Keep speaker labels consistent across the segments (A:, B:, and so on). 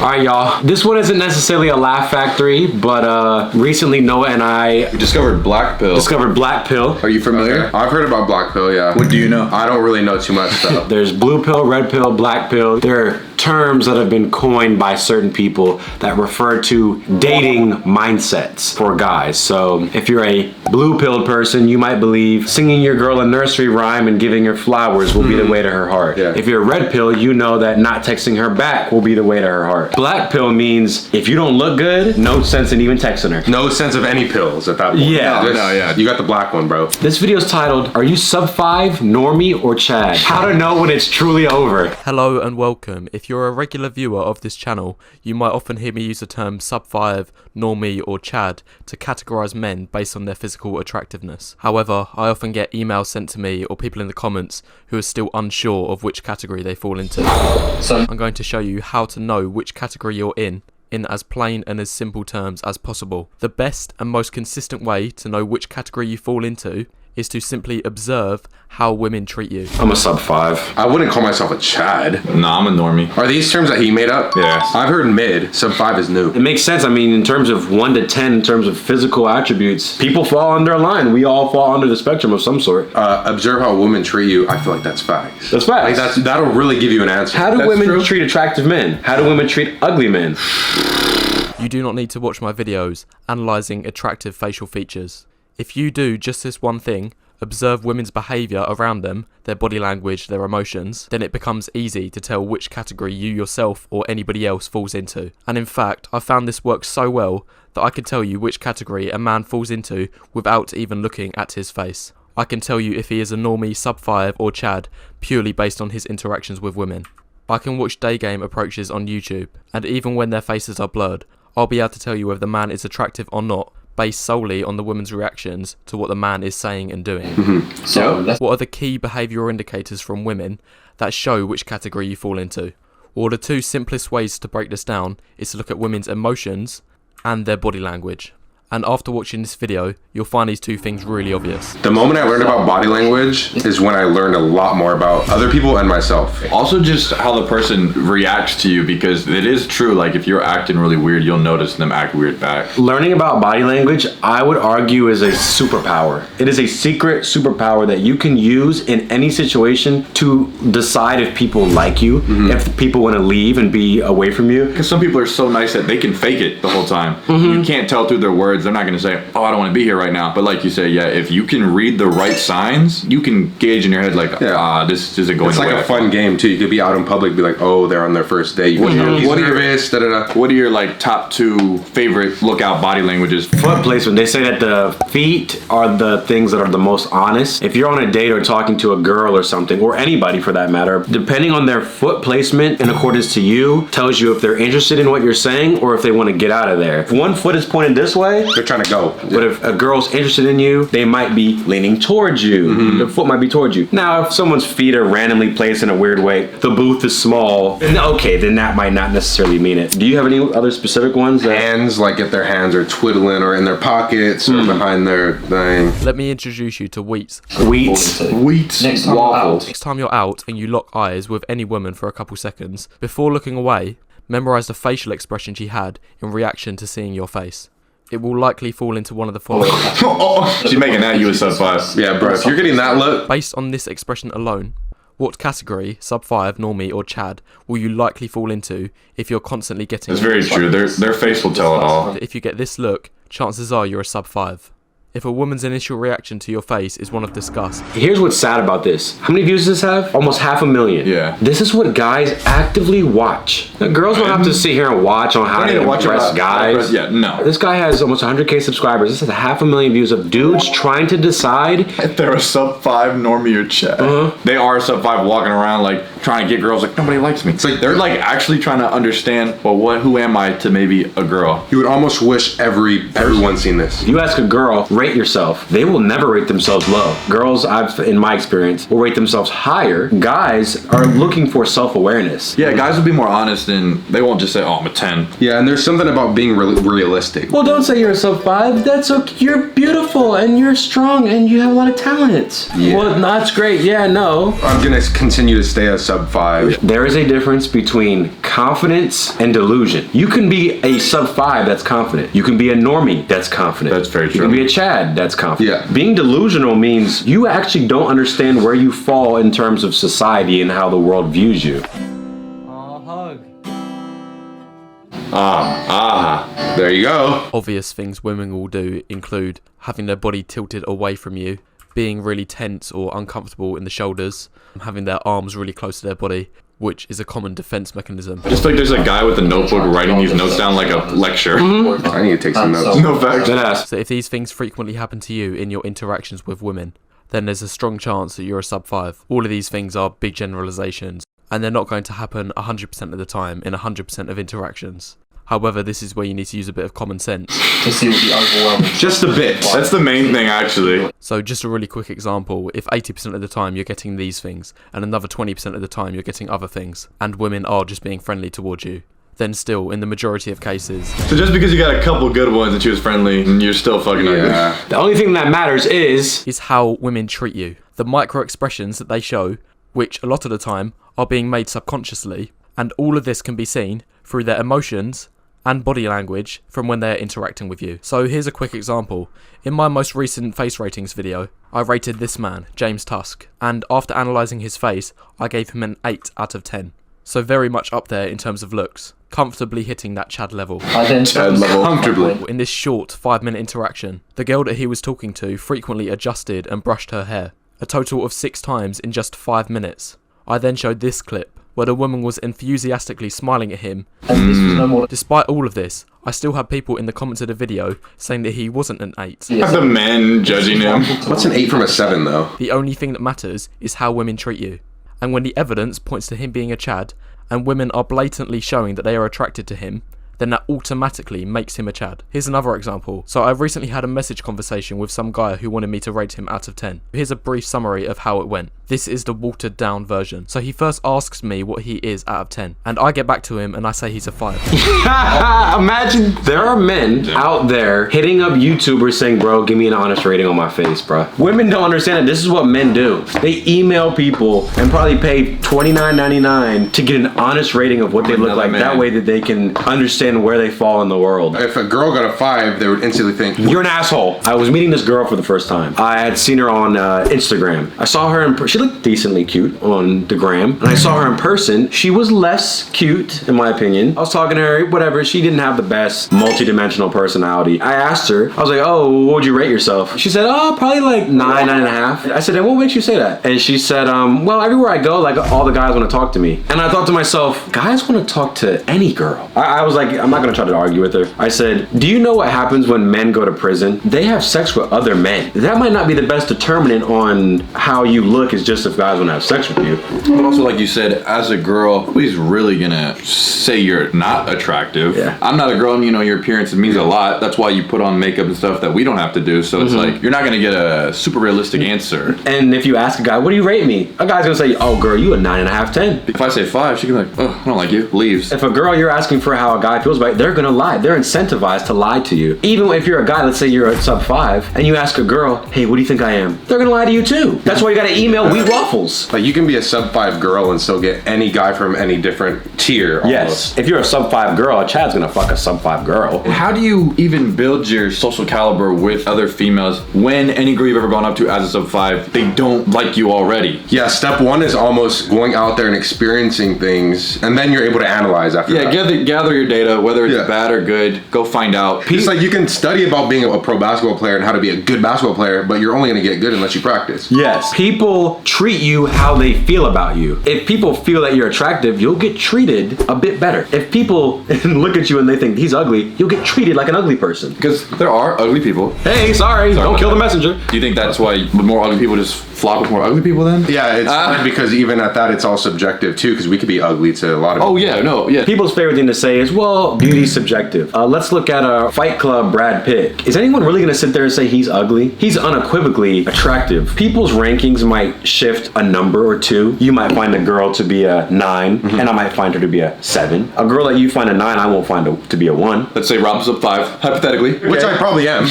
A: Alright, y'all. This one isn't necessarily a laugh factory, but recently Noah and I
B: discovered black pill.
A: Are
B: you familiar?
C: Okay. I've heard about black pill, yeah.
B: What do you know?
C: I don't really know too much though.
A: There's blue pill, red pill, black pill. There are terms that have been coined by certain people that refer to dating mindsets for guys. So if you're a blue pilled person, you might believe singing your girl a nursery rhyme and giving her flowers will be the way to her heart.
C: Yeah.
A: If you're a red pill, you know that not texting her back will be the way to her heart. Black pill means if you don't look good, no sense in even texting her.
C: No sense of any pills at that point.
A: Yeah.
C: Yeah. You got the black one, bro.
A: This video is titled, Are You Sub 5, Normie, or Chad? How to know when it's truly over.
D: Hello and welcome. If you're a regular viewer of this channel, you might often hear me use the term sub 5, Normie, or Chad to categorize men based on their physical attractiveness. However, I often get emails sent to me or people in the comments who are still unsure of which category they fall into. So I'm going to show you how to know which category you're in as plain and as simple terms as possible. The best and most consistent way to know which category you fall into is to simply observe how women treat you.
A: I'm a sub 5.
C: I wouldn't call myself a Chad.
B: Nah, I'm a normie.
C: Are these terms that he made up?
B: Yes.
C: I've heard mid. Sub 5 is new.
A: It makes sense. I mean, in terms of 1 to 10, in terms of physical attributes, people fall under a line. We all fall under the spectrum of some sort.
C: Observe how women treat you. I feel like that's facts.
A: That's facts.
C: Like that'll really give you an answer.
A: How do
C: That's
A: women
C: true.
A: treat attractive men? How do women treat ugly men?
D: You do not need to watch my videos analysing attractive facial features. If you do just this one thing, observe women's behaviour around them, their body language, their emotions, then it becomes easy to tell which category you yourself or anybody else falls into. And in fact, I found this works so well that I can tell you which category a man falls into without even looking at his face. I can tell you if he is a normie, sub 5 or Chad purely based on his interactions with women. I can watch day game approaches on YouTube, and even when their faces are blurred, I'll be able to tell you whether the man is attractive or not based solely on the woman's reactions to what the man is saying and doing. So, what are the key behavioural indicators from women that show which category you fall into? Well, the two simplest ways to break this down is to look at women's emotions and their body language. And after watching this video, you'll find these two things really obvious.
C: The moment I learned about body language is when I learned a lot more about other people and myself.
B: Also just how the person reacts to you, because it is true, like if you're acting really weird, you'll notice them act weird back.
A: Learning about body language, I would argue, is a superpower. It is a secret superpower that you can use in any situation to decide if people like you, if people want to leave and be away from you.
B: Because some people are so nice that they can fake it the whole time. You can't tell through their words. They're not going to say, oh, I don't want to be here right now. But like you say, yeah, if you can read the right signs, you can gauge in your head like, this isn't going
C: It's like
B: the way
C: a fun game too. You could be out in public, be like, oh, they're on their first date. What are your nervous?
B: What are your like top 2 favorite lookout body languages?
A: Foot placement. They say that the feet are the things that are the most honest. If you're on a date or talking to a girl or something, or anybody for that matter, depending on their foot placement in accordance to you, tells you if they're interested in what you're saying or if they want to get out of there. If one foot is pointed this way,
C: They're trying to go.
A: but if a girl's interested in you, they might be leaning towards you. The foot might be towards you. Now, if someone's feet are randomly placed in a weird way, the booth is small, then okay, then that might not necessarily mean it. Do you have any other specific ones?
C: Hands, like if their hands are twiddling or in their pockets or behind their thing.
D: Let me introduce you to Wheats.
A: Wheats.
D: Next time you're out and you lock eyes with any woman for a couple seconds, before looking away, memorise the facial expression she had in reaction to seeing your face. It will likely fall into one of the following.
B: She's making that you a sub 5.
C: Yeah, bro, if you're getting that look.
D: Based on this expression alone, what category, sub 5, normie or Chad, will you likely fall into if you're constantly getting...
B: It's very true. Their face will tell it all.
D: If you get this look, chances are you're a sub 5. If a woman's initial reaction to your face is one of disgust.
A: Here's what's sad about this. How many views does this have? Almost 500,000.
B: Yeah.
A: This is what guys actively watch. Now, girls don't have to sit here and watch on how to impress guys.
B: Yeah, no.
A: This guy has almost 100K subscribers. This has 500,000 views of dudes trying to decide.
B: If they're a sub 5 normie or Chad. They are sub 5 walking around like trying to get girls, like nobody likes me. It's like they're like actually trying to understand, well, who am I to maybe a girl?
C: You would almost wish everyone's seen this.
A: You ask a girl, rate yourself. They will never rate themselves low. Girls, in my experience, will rate themselves higher. Guys are looking for self-awareness.
B: Yeah, guys will be more honest and they won't just say, oh, I'm a 10.
C: Yeah, and there's something about being realistic.
A: Well, don't say you're a sub 5. That's okay. You're beautiful and you're strong and you have a lot of talent.
C: Yeah.
A: Well, that's great. Yeah, no.
C: I'm gonna continue to stay a sub sub 5.
A: There is a difference between confidence and delusion. You can be a sub 5 that's confident. You can be a normie that's confident.
B: That's very
A: You
B: true.
A: can be a Chad that's confident.
C: Yeah.
A: Being delusional means you actually don't understand where you fall in terms of society and how the world views you.
C: There you go.
D: Obvious things women will do include having their body tilted away from you, being really tense or uncomfortable in the shoulders, having their arms really close to their body, which is a common defense mechanism.
B: Just like there's a guy with a notebook writing these notes down like a lecture.
C: I need to take some notes.
B: No facts.
A: Deadass.
D: So if these things frequently happen to you in your interactions with women, then there's a strong chance that you're a sub 5. All of these things are big generalizations, and they're not going to happen 100% of the time in 100% of interactions. However, this is where you need to use a bit of common sense.
E: To see what the overwhelming.
C: Just a bit.
B: That's the main thing, actually.
D: So just a really quick example, if 80% of the time you're getting these things, and another 20% of the time you're getting other things, and women are just being friendly towards you, then still, in the majority of cases,
B: So just because you got a couple good ones and she was friendly, you're still fucking ugly.
C: Yeah.
A: The only thing that matters is
D: how women treat you. The micro expressions that they show, which a lot of the time are being made subconsciously, and all of this can be seen through their emotions and body language from when they're interacting with you. So here's a quick example. In my most recent face ratings video, I rated this man, James Tusk, and after analysing his face, I gave him an 8 out of 10. So very much up there in terms of looks, comfortably hitting that Chad level.
E: I then
B: Chad level.
C: Comfortably.
D: In this short 5-minute interaction, the girl that he was talking to frequently adjusted and brushed her hair, a total of 6 times in just 5 minutes. I then showed this clip, where the woman was enthusiastically smiling at him.
E: And this was no more
D: Despite all of this, I still had people in the comments of the video saying that he wasn't an 8.
B: Have the men judging him.
C: What's an 8 from a 7 though?
D: The only thing that matters is how women treat you. And when the evidence points to him being a Chad, and women are blatantly showing that they are attracted to him, then that automatically makes him a Chad. Here's another example. So I recently had a message conversation with some guy who wanted me to rate him out of 10. Here's a brief summary of how it went. This is the watered down version. So he first asks me what he is out of 10, and I get back to him and I say he's a 5.
A: imagine there are men out there hitting up YouTubers saying, bro, give me an honest rating on my face, bro. Women don't understand it. This is what men do. They email people and probably pay $29.99 to get an honest rating of what they look like.
B: man.
A: That way that they can understand where they fall in the world.
C: If a girl got a 5, they would instantly think,
A: You're an asshole. I was meeting this girl for the first time. I had seen her on Instagram. I saw her in she looked decently cute on the gram. And I saw her in person. She was less cute, in my opinion. I was talking to her, whatever. She didn't have the best multi-dimensional personality. I asked her, I was like, oh, what would you rate yourself? She said, oh, probably like 9.5. I said, and what makes you say that? And she said, well, everywhere I go, like all the guys want to talk to me. And I thought to myself, guys want to talk to any girl. I was like, I'm not going to try to argue with her. I said, do you know what happens when men go to prison? They have sex with other men. That might not be the best determinant on how you look, is just if guys want to have sex with you.
B: But also, like you said, as a girl, nobody's really gonna say you're not attractive.
A: Yeah.
B: I'm not a girl, and you know, your appearance means a lot. That's why you put on makeup and stuff that we don't have to do. So it's like, you're not gonna get a super realistic answer.
A: And if you ask a guy, what do you rate me? A guy's gonna say, oh girl, you a 9.5, 10.
B: If I say 5, she can be like, oh, I don't like you, leaves.
A: If a girl, you're asking for how a guy feels about you, they're gonna lie. They're incentivized to lie to you. Even if you're a guy, let's say you're a sub 5, and you ask a girl, hey, what do you think I am? They're gonna lie to you too. That's why you gotta email Wheat Waffles.
C: like, you can be a sub 5 girl and still get any guy from any different tier. Almost.
A: Yes. If you're a sub 5 girl, Chad's gonna fuck a sub 5 girl.
B: How do you even build your social caliber with other females when any girl you've ever gone up to as a sub 5, they don't like you already?
C: Yeah, step 1 is almost going out there and experiencing things, and then you're able to analyze after
B: Yeah,
C: that.
B: gather your data, whether it's
C: Yeah.
B: bad or good, go find out.
C: It's like you can study about being a pro basketball player and how to be a good basketball player, but you're only going to get good unless you practice.
A: Yes. People treat you how they feel about you. If people feel that you're attractive, you'll get treated a bit better. If people look at you and they think he's ugly, you'll get treated like an ugly person.
B: Because there are ugly people.
A: Hey, sorry, don't
B: about
A: kill the
B: that.
A: messenger.
B: Do you think that's why more ugly people just flock with more ugly people then?
C: Yeah, it's hard because even at that, it's all subjective too, because we could be ugly to a lot of
B: Oh
C: people.
B: yeah, no, yeah.
A: People's favorite thing to say is, well, beauty's subjective. Let's look at a Fight Club Brad Pitt. Is anyone really gonna sit there and say he's ugly? He's unequivocally attractive. People's rankings might shift a number or two. You might find a girl to be a 9, and I might find her to be a 7. A girl that you find a 9, I won't find to be a 1.
B: Let's say Rob's up 5, hypothetically.
C: Which I probably am.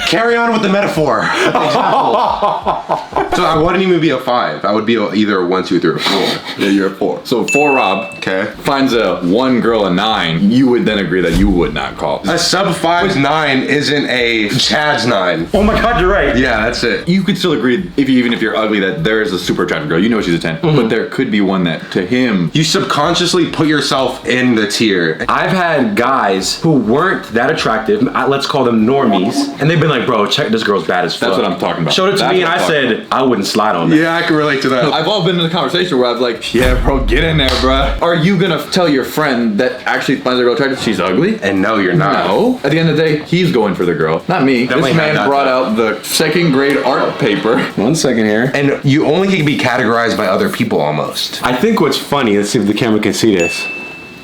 C: Carry on with the metaphor. So I wouldn't even be a 5. I would be either a 1, 2, 3, or 4.
B: Yeah, you're a 4. So 4 Rob.
C: Okay.
B: Finds a 1 girl a 9. You would then agree that you would not call.
C: A sub 5's 9 isn't a Chad's 9.
A: Oh my God, you're right.
C: Yeah, that's it.
B: You could still agree, even if you're ugly, that there is a super attractive girl. You know she's a 10. But there could be one that, to him,
C: You subconsciously put yourself in the tier.
A: I've had guys who weren't that attractive, let's call them normies, and they've been like, bro, check this girl's bad as fuck.
B: That's what I'm talking about.
A: Showed it to
B: That's
A: me and
B: what
A: I
B: I'm talking
A: said, I wouldn't slide on that.
C: Yeah, I can relate to that.
B: I've all been in a conversation where I've like, yeah, bro, get in there, bro. Are you gonna tell your friend that actually finds the girl attractive she's ugly?
C: And no, you're not.
B: No. At the end of the day, he's going for the girl, not me.
A: Definitely
B: This
A: had
B: man
A: that,
B: brought
A: though.
B: out the 2nd grade art paper.
A: 1 second here.
C: And you only can be categorized by other people almost.
A: I think what's funny, let's see if the camera can see this.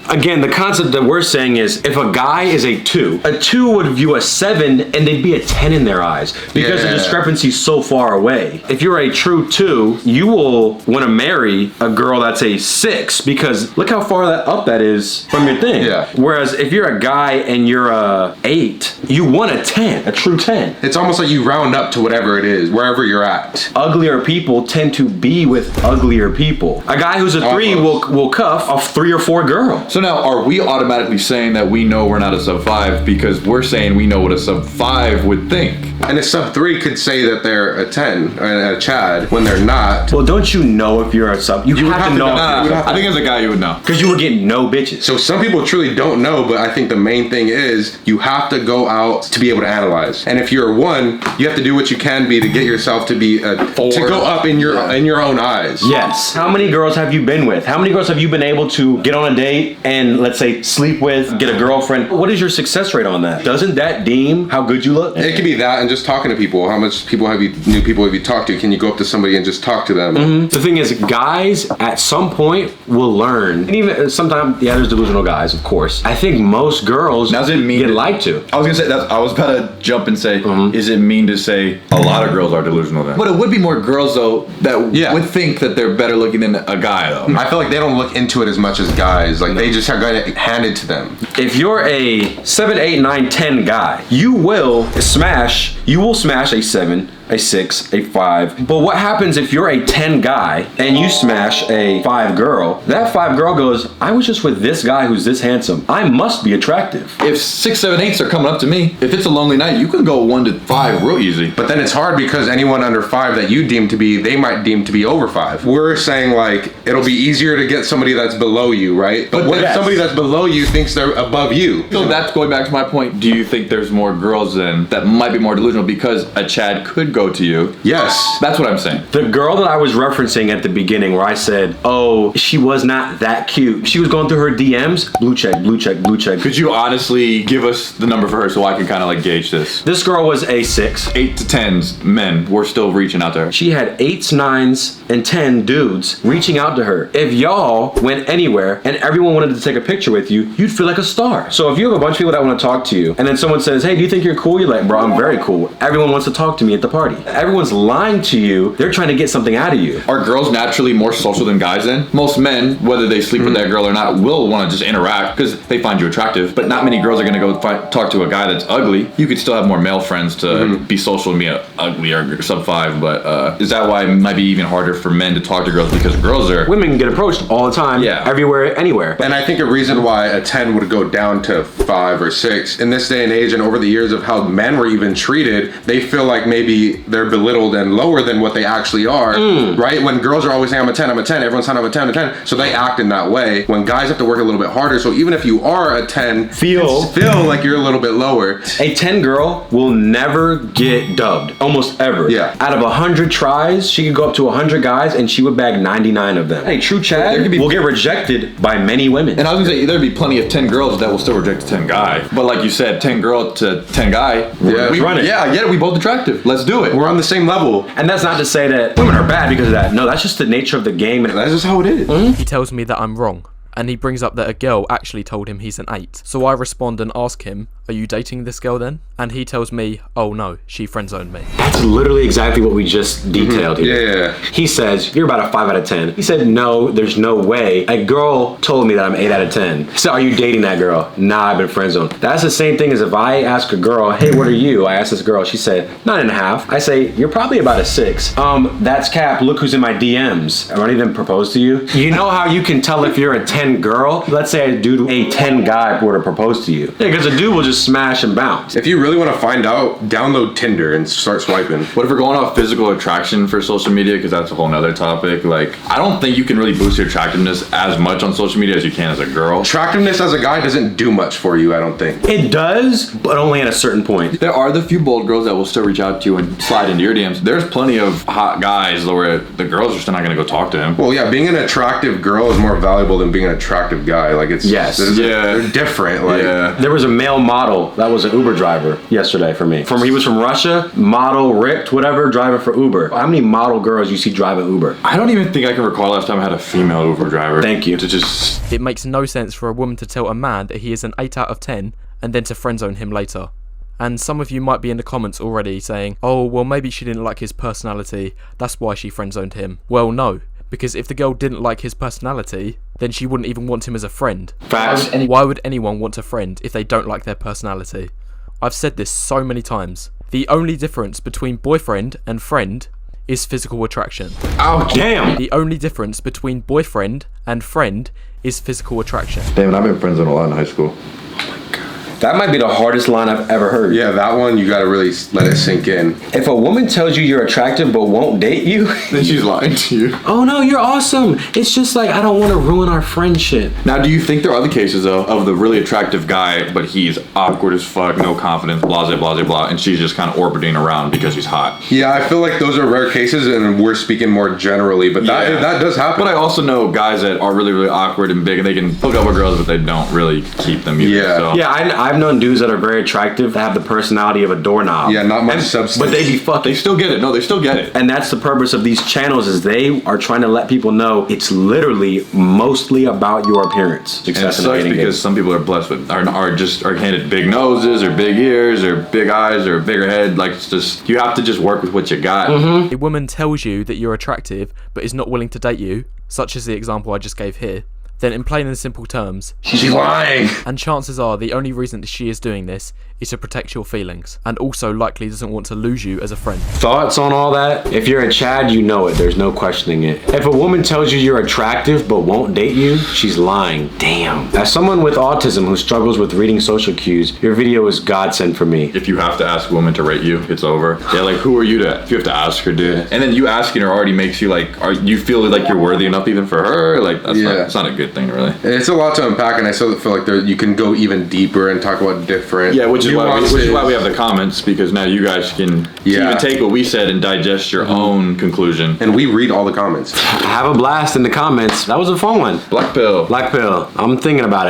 A: Again, the concept that we're saying is if a guy is a 2 would view a 7 and they'd be a 10 in their eyes because the
C: Yeah.
A: discrepancy's so far away. If you're a true 2, you will want to marry a girl that's a 6 because look how far up that is from your thing.
C: Yeah.
A: Whereas if you're a guy and you're a 8, you want a 10, a true 10.
C: It's almost like you round up to whatever it is, wherever you're at.
A: Uglier people tend to be with uglier people. A guy who's a 3 will cuff a 3 or 4 girl.
B: So now, are we automatically saying that we know we're not a sub 5 because we're saying we know what a sub 5 would think?
C: And a sub 3 could say that they're a 10 or a Chad when they're not.
A: Well, don't you know if you're a sub? You have to know.
B: I think as a guy you would know.
A: Because you would get no bitches.
C: So some people truly don't know, but I think the main thing is you have to go out to be able to analyze. And if you're a 1, you have to do what you can be to get yourself to be a
B: 4.
C: to go up in your own eyes.
A: Yes. How many girls have you been with? How many girls have you been able to get on a date and let's say sleep with, get a girlfriend? What is your success rate on that? Doesn't that deem how good you look?
C: It could be that and just talking to people. How much new people have you talked to? Can you go up to somebody and just talk to them?
A: The thing is, guys at some point will learn, and even sometimes, yeah, there's delusional guys, of course. I think most girls
B: Does it mean
A: get
B: that-
A: lied to.
B: I was gonna say that. I was about to jump and say, is it mean to say a lot of girls are delusional then? But it would be more girls though that
C: Yeah.
B: would think that they're better looking than a guy though.
C: I feel like they don't look into it as much as guys. Like they just have got it handed to them.
A: If you're a 7, 8, 9, 10 guy, you will smash a 7, a 6, a 5. But what happens if you're a 10 guy and you smash a 5 girl? That 5 girl goes, I was just with this guy who's this handsome. I must be attractive.
B: If 6, 7, 8s are coming up to me, if it's a lonely night, you can go 1 to 5 real easy.
C: But then it's hard because anyone under 5 that you deem to be, they might deem to be over 5. We're saying like it'll be easier to get somebody that's below you, right? But what if
A: yes.
C: somebody that's below you thinks they're above you?
B: So that's going back to my point. Do you think there's more girls then that might be more delusional because a Chad could go to you?
C: Yes.
B: That's what I'm saying.
A: The girl that I was referencing at the beginning where I said, oh, she was not that cute. She was going through her DMs, blue check, blue check, blue check.
B: Could you honestly give us the number for her so I can kind of like gauge this?
A: This girl was a 6.
B: 8 to 10s men were still reaching out to her.
A: She had 8s, 9s, and 10 dudes reaching out to her. If y'all went anywhere and everyone wanted to take a picture with you, you'd feel like a star. So if you have a bunch of people that want to talk to you, and then someone says, hey, do you think you're cool? You're like, bro, I'm very cool. Everyone wants to talk to me at the party. Everyone's lying to you. They're trying to get something out of you.
B: Are girls naturally more social than guys then? Most men, whether they sleep with that girl or not, will want to just interact because they find you attractive. But not many girls are going to go talk to a guy that's ugly. You could still have more male friends to be social and be ugly or sub 5. But is that why it might be even harder for men to talk to girls because girls are...
A: Women get approached all the time,
B: Yeah.
A: everywhere, anywhere.
C: And I think a reason why a 10 would go down to 5 or 6 in this day and age and over the years of how men were even treated, they feel like maybe they're belittled and lower than what they actually are, right? When girls are always saying, I'm a 10, everyone's saying I'm a 10, I'm a 10. So they act in that way when guys have to work a little bit harder. So even if you are a 10,
A: Feel
C: like you're a little bit lower.
A: A 10 girl will never get dubbed, almost ever.
C: Yeah.
A: Out of 100 tries, she could go up to 100 guys and she would bag 99 of them. Hey, true Chad
B: There could be-
A: will get rejected by many women.
B: And I was gonna say, there'd be plenty of 10 girls that will still reject a 10 guy. But like you said, 10 girl to 10 guy.
C: Yeah,
A: run it.
B: Yeah, I get it. We both attractive. Let's do it.
C: We're on the same level.
A: And that's not to say that women are bad because of that. No, that's just the nature of the game. And
C: That's just how it is.
D: He tells me that I'm wrong. And he brings up that a girl actually told him he's an 8. So I respond and ask him, are you dating this girl then? And he tells me, oh no, she friend-zoned me.
A: That's literally exactly what we just detailed here.
C: Yeah.
A: He says, you're about a 5 out of 10. He said, no, there's no way. A girl told me that I'm 8 out of 10. So are you dating that girl? Nah, I've been friend-zoned. That's the same thing as if I ask a girl, hey, what are you? I asked this girl, she said, 9.5. I say, you're probably about a 6. That's cap, look who's in my DMs. Have any of them proposed to you? You know how you can tell if you're a 10 girl? Let's say a 10 guy were to propose to you. Yeah, because a dude will just smash and bounce.
C: If you really want to find out, download Tinder and start swiping.
B: What if we're going off physical attraction for social media? Because that's a whole nother topic. Like, I don't think you can really boost your attractiveness as much on social media as you can as a girl.
C: Attractiveness as a guy doesn't do much for you, I don't think.
A: It does, but only at a certain point.
B: There are the few bold girls that will still reach out to you and slide into your DMs. There's plenty of hot guys where the girls are still not going to go talk to him.
C: Well, yeah, being an attractive girl is more valuable than being an attractive guy. Like, it's
A: Yes.
C: they're different. Like,
B: Yeah.
A: There was a male model that was an Uber driver yesterday for me. He was from Russia, model, ripped, whatever, driving for Uber. How many model girls you see driving Uber?
B: I don't even think I can recall last time I had a female Uber driver.
A: Thank you.
B: To just...
D: It makes no sense for a woman to tell a man that he is an 8 out of 10 and then to friend-zone him later. And some of you might be in the comments already saying, oh, well, maybe she didn't like his personality, that's why she friend-zoned him. Well, no, because if the girl didn't like his personality, then she wouldn't even want him as a friend.
A: Facts.
D: Why would anyone want a friend if they don't like their personality? I've said this so many times. The only difference between boyfriend and friend is physical attraction.
A: Oh, damn.
D: The only difference between boyfriend and friend is physical attraction.
B: Damn, I've been friends with a lot in high school.
A: That might be the hardest line I've ever heard.
C: yeah, that one, you gotta really let it sink in.
A: If a woman tells you you're attractive but won't date you,
B: Then she's lying to you.
A: oh no, you're awesome. It's just like, I don't want to ruin our friendship.
B: Now, do you think there are other cases, though, of the really attractive guy, but he's awkward as fuck, no confidence, blah, blah, blah, blah, and she's just kind of orbiting around because he's hot?
C: Yeah, I feel like those are rare cases, and we're speaking more generally, but
B: Yeah.
C: that does happen.
B: But I also know guys that are really, really awkward and big, and they can hook up with girls, but they don't really keep them either.
C: Yeah.
B: So.
A: Yeah, I've known dudes that are very attractive that have the personality of a doorknob.
C: Yeah, not much substance.
A: But they be fucking.
B: They still get it. No, they still get it.
A: And that's the purpose of these channels, is they are trying to let people know it's literally mostly about your appearance.
B: And it
A: Success in
B: sucks
A: dating
B: because
A: games.
B: some people are blessed with are handed big noses or big ears or big eyes or a bigger head. Like, it's just, you have to just work with what you got.
D: A woman tells you that you're attractive but is not willing to date you, such as the example I just gave here, then in plain and simple terms,
C: She's lying.
D: and chances are the only reason that she is doing this is to protect your feelings, and also likely doesn't want to lose you as a friend.
A: Thoughts on all that? If you're a Chad, you know it. There's no questioning it. If a woman tells you you're attractive but won't date you, she's lying. Damn. As someone with autism who struggles with reading social cues, your video is godsend for me.
B: If you have to ask a woman to rate you, it's over. Yeah, like, who are you to? If you have to ask her, dude. And then you asking her already makes you like, you feel like you're worthy enough even for her? Like, that's not a good thing, really.
C: It's a lot to unpack, and I still feel like you can go even deeper and talk about different.
B: Yeah, which is why
C: nuances.
B: we have the comments, because now you guys can
C: Yeah.
B: even take what we said and digest your own conclusion.
C: And we read all the comments.
A: Have a blast in the comments. That was a fun one.
B: Black pill.
A: Black pill. I'm thinking about it.